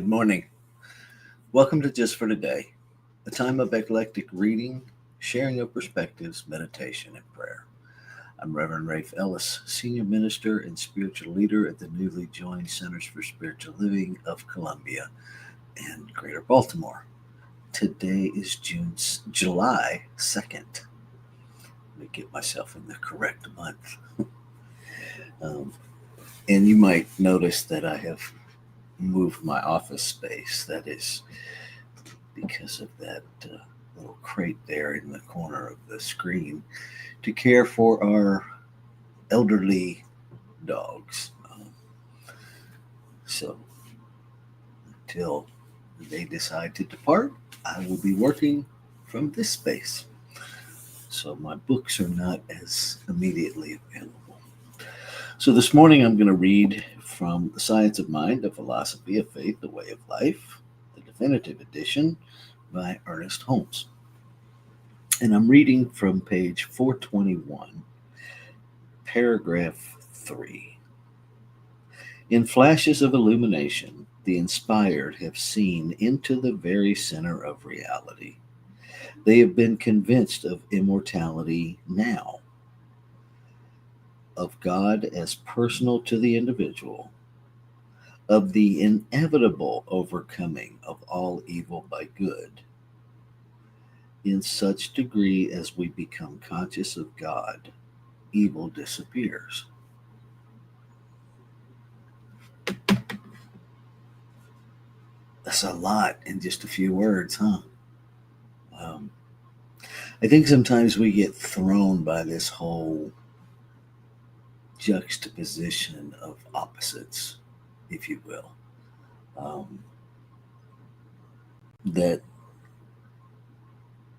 Good morning. Welcome to Just for Today, a time of eclectic reading, sharing of perspectives, meditation, and prayer. I'm Reverend Rafe Ellis, Senior Minister and Spiritual Leader at the newly joined Centers for Spiritual Living of Columbia and Greater Baltimore. Today is July 2nd. Let me get myself in the correct month. And you might notice that I have moved my office space. That is because of that little crate there in the corner of the screen to care for our elderly dogs. So until they decide to depart, I will be working from this space. So my books are not as immediately available. So this morning I'm going to read from The Science of Mind, A Philosophy of Faith, The Way of Life, the definitive edition by Ernest Holmes. And I'm reading from page 421, paragraph 3. In flashes of illumination, the inspired have seen into the very center of reality. They have been convinced of immortality now, of God as personal to the individual, of the inevitable overcoming of all evil by good. In such degree as we become conscious of God, evil disappears. That's a lot in just a few words, huh? Um, I think sometimes we get thrown by this whole juxtaposition of opposites, if you will. That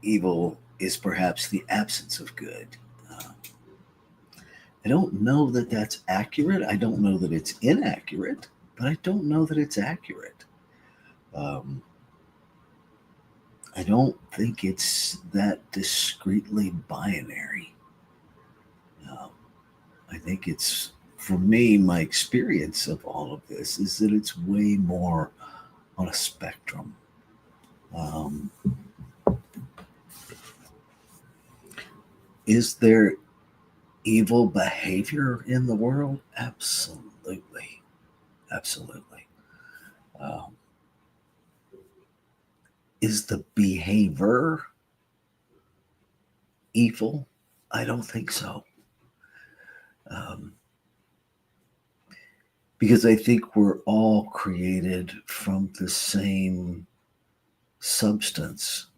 evil is perhaps the absence of good. Uh, I don't know that that's accurate. I don't know that it's inaccurate, but I don't know that it's accurate. Um, I don't think it's that discreetly binary. Um, I think it's, for me, my experience of all of this is that it's way more on a spectrum. Um, is there evil behavior in the world? Absolutely. Absolutely. Um, is the behavior evil? I don't think so. Um, because I think we're all created from the same substance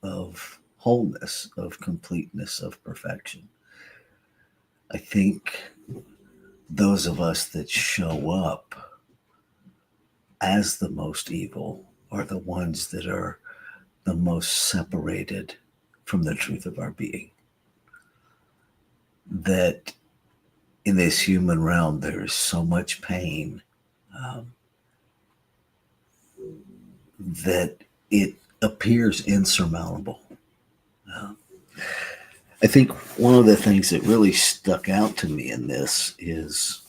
of wholeness, of completeness, of perfection. I think those of us that show up as the most evil are the ones that are the most separated from the truth of our being. That in this human realm, there is so much pain um, that it appears insurmountable. Um, I think one of the things that really stuck out to me in this is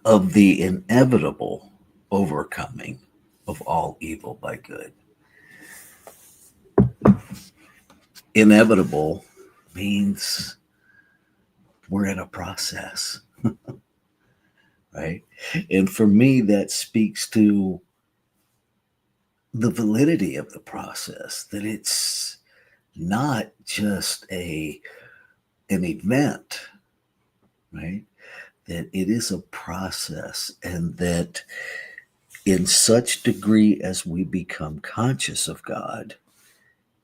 of the inevitable overcoming of all evil by good. Inevitable means we're in a process, right? And for me, that speaks to the validity of the process, that it's not just an event, right? That it is a process, and that in such degree as we become conscious of God,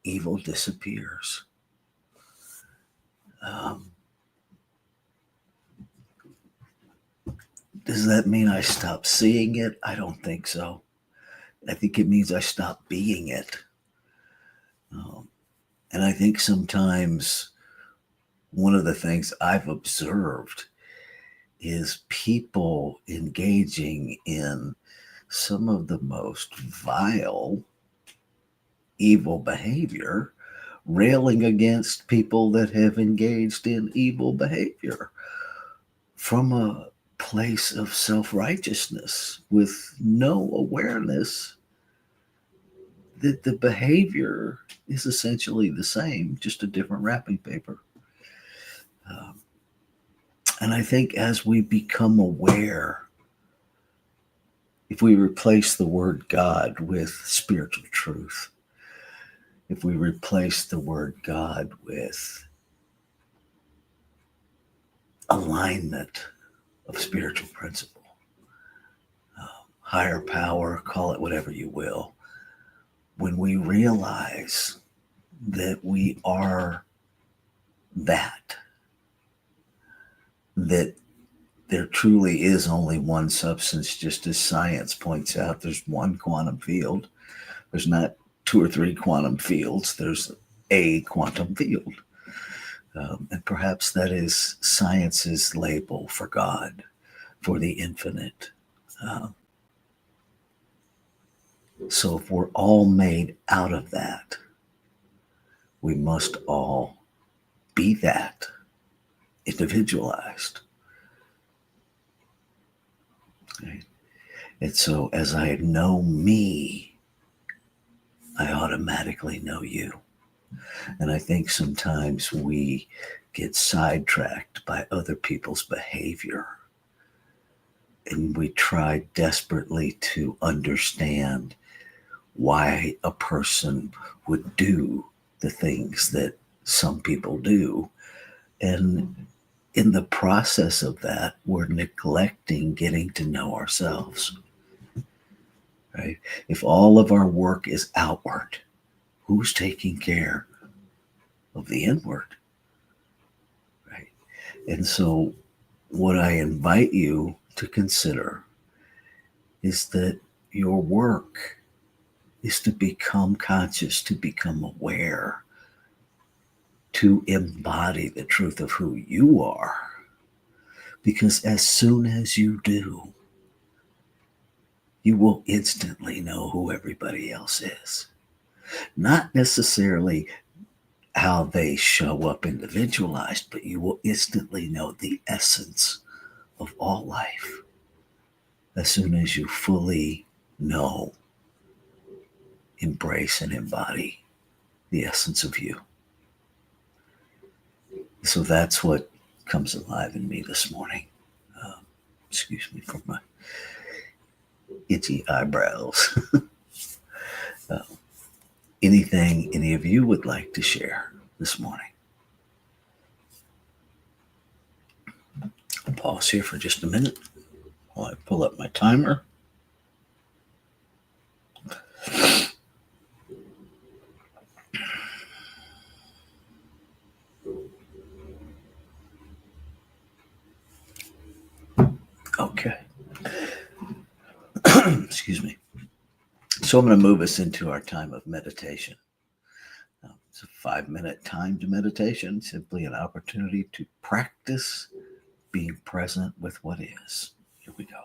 evil disappears. Um, does that mean I stop seeing it? I don't think so. I think it means I stop being it. Um, and I think sometimes one of the things I've observed is people engaging in some of the most vile, evil behavior, railing against people that have engaged in evil behavior from place of self-righteousness with no awareness that the behavior is essentially the same, just a different wrapping paper. Um, and I think as we become aware, if we replace the word God with spiritual truth, if we replace the word God with alignment of spiritual principle, higher power, call it whatever you will, when we realize that we are that there truly is only one substance, just as science points out, there's one quantum field. There's not two or three quantum fields, there's a quantum field. And perhaps that is science's label for God, for the infinite. Um, so if we're all made out of that, we must all be that, individualized. Right? And so as I know me, I automatically know you. And I think sometimes we get sidetracked by other people's behavior. And we try desperately to understand why a person would do the things that some people do. And in the process of that, we're neglecting getting to know ourselves. Right? If all of our work is outward, who's taking care of the inward? Right? And so, what I invite you to consider is that your work is to become conscious, to become aware, to embody the truth of who you are. Because as soon as you do, you will instantly know who everybody else is. Not necessarily how they show up individualized, but you will instantly know the essence of all life as soon as you fully know, embrace, and embody the essence of you. So that's what comes alive in me this morning. Excuse me for my itchy eyebrows. uh, Anything any of you would like to share this morning? I'll pause here for just a minute while I pull up my timer. Okay. Excuse me. So I'm going to move us into our time of meditation. It's a 5-minute timed meditation, simply an opportunity to practice being present with what is. Here we go.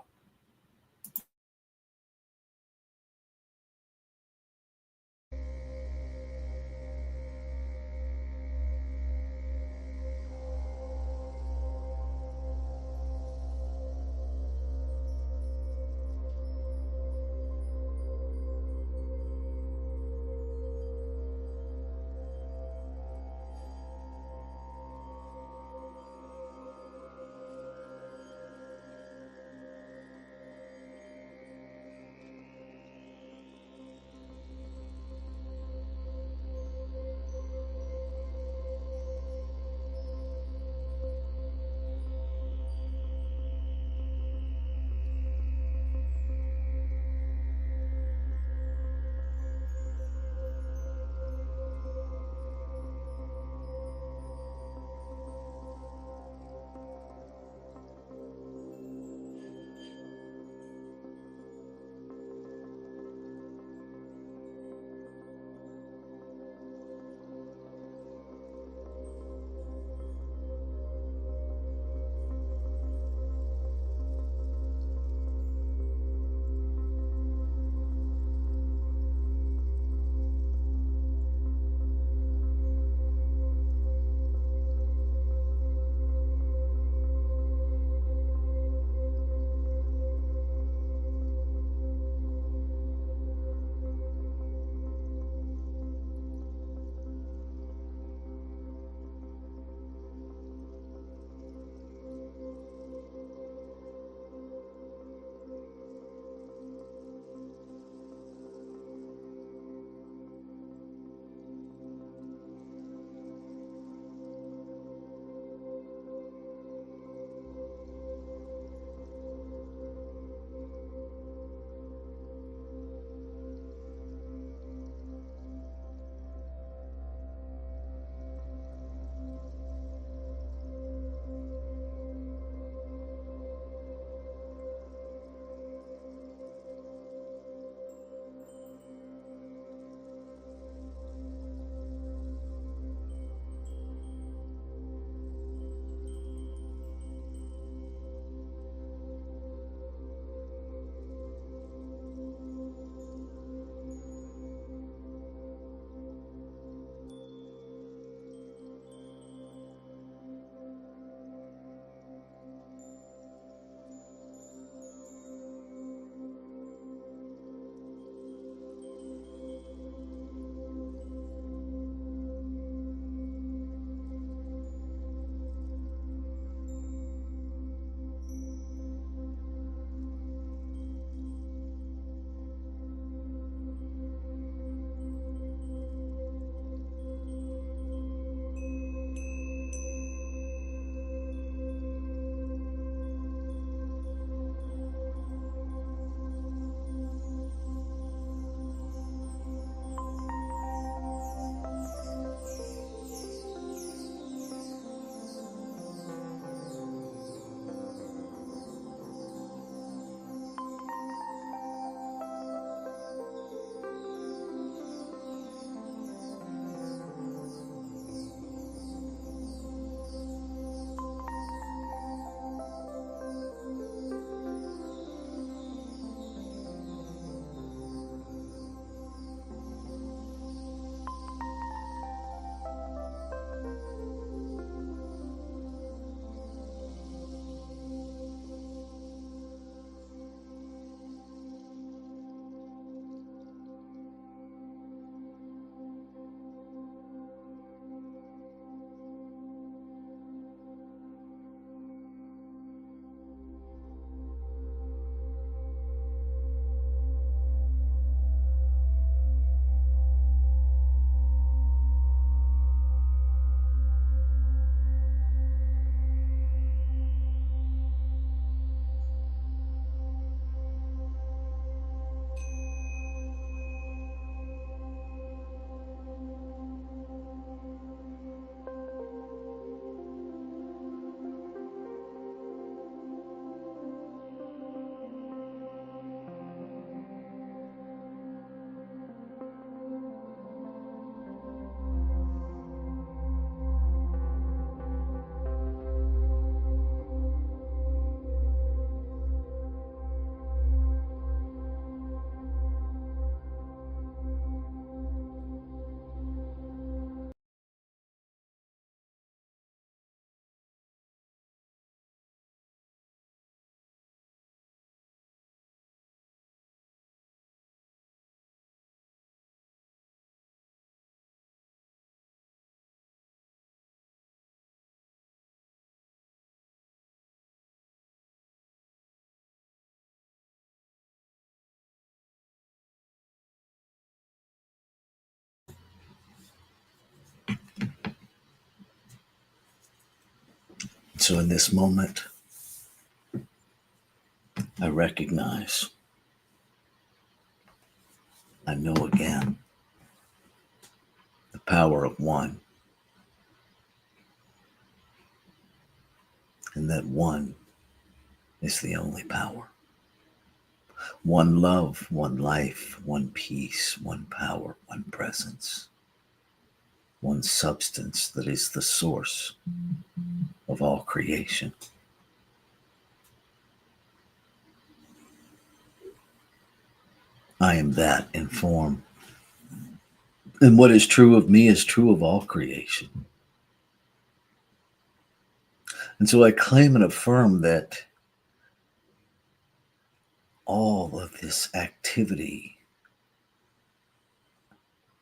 So in this moment, I recognize, I know again the power of one, and that one is the only power. One love, one life, one peace, one power, one presence, one substance that is the source of all creation. I am that in form. And what is true of me is true of all creation. And so I claim and affirm that all of this activity,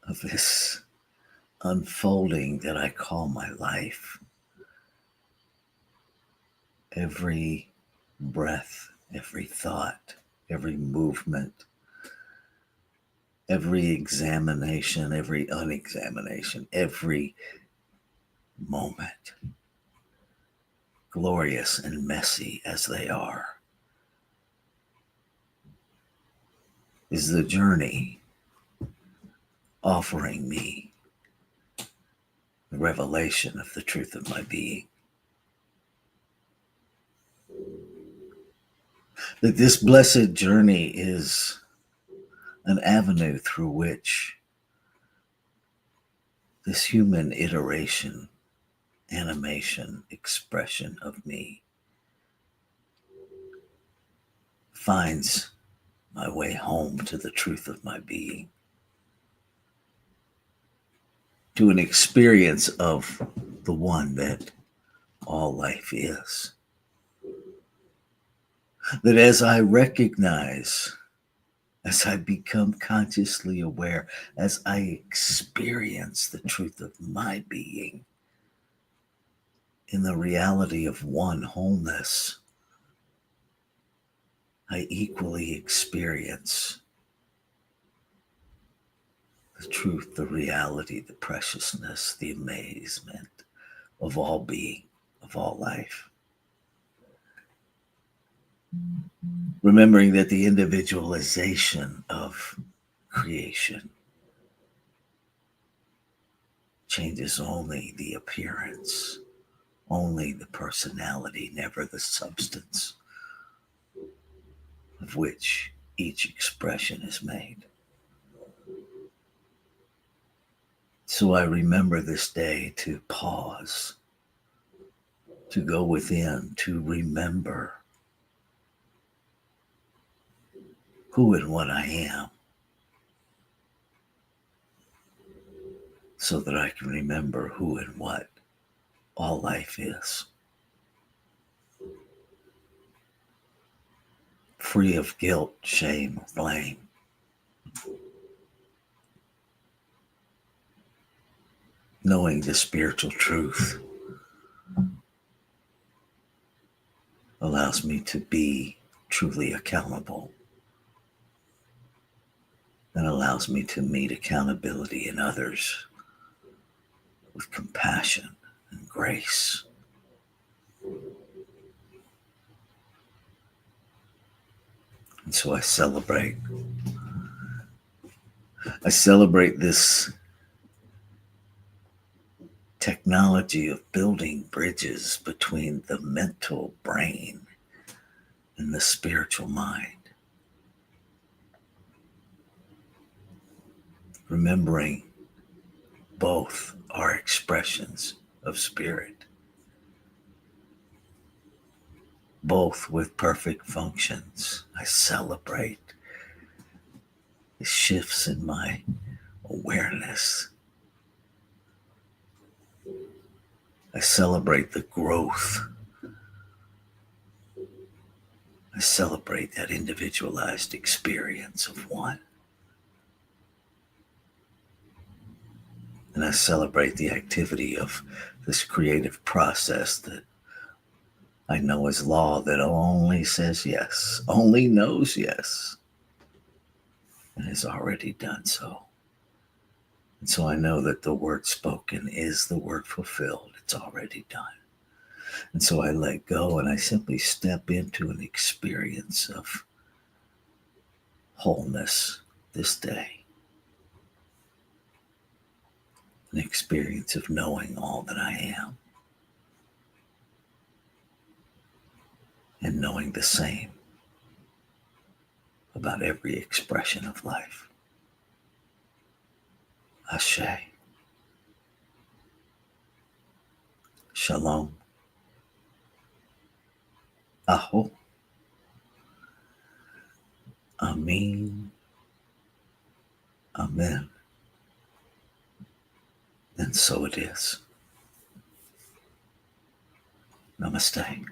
of this unfolding that I call my life, every breath, every thought, every movement, every examination, every unexamination, every moment, glorious and messy as they are, is the journey offering me the revelation of the truth of my being. That this blessed journey is an avenue through which this human iteration, animation, expression of me finds my way home to the truth of my being, to an experience of the one that all life is. That as I recognize, as I become consciously aware, as I experience the truth of my being in the reality of one wholeness, I equally experience the truth, the reality, the preciousness, the amazement of all being, of all life. Remembering that the individualization of creation changes only the appearance, only the personality, never the substance of which each expression is made. So I remember this day to pause, to go within, to remember who and what I am, so that I can remember who and what all life is. Free of guilt, shame, blame. Knowing the spiritual truth allows me to be truly accountable and allows me to meet accountability in others with compassion and grace. And so I celebrate this technology of building bridges between the mental brain and the spiritual mind. Remembering both are expressions of spirit, both with perfect functions. I celebrate the shifts in my awareness. I celebrate the growth. I celebrate that individualized experience of one. And I celebrate the activity of this creative process that I know is law, that only says yes, only knows yes, and has already done so. And so I know that the word spoken is the word fulfilled. It's already done. And so I let go and I simply step into an experience of wholeness this day, an experience of knowing all that I am and knowing the same about every expression of life. Ashe. Shalom. Aho. Amin. Amen. And so it is. Namaste.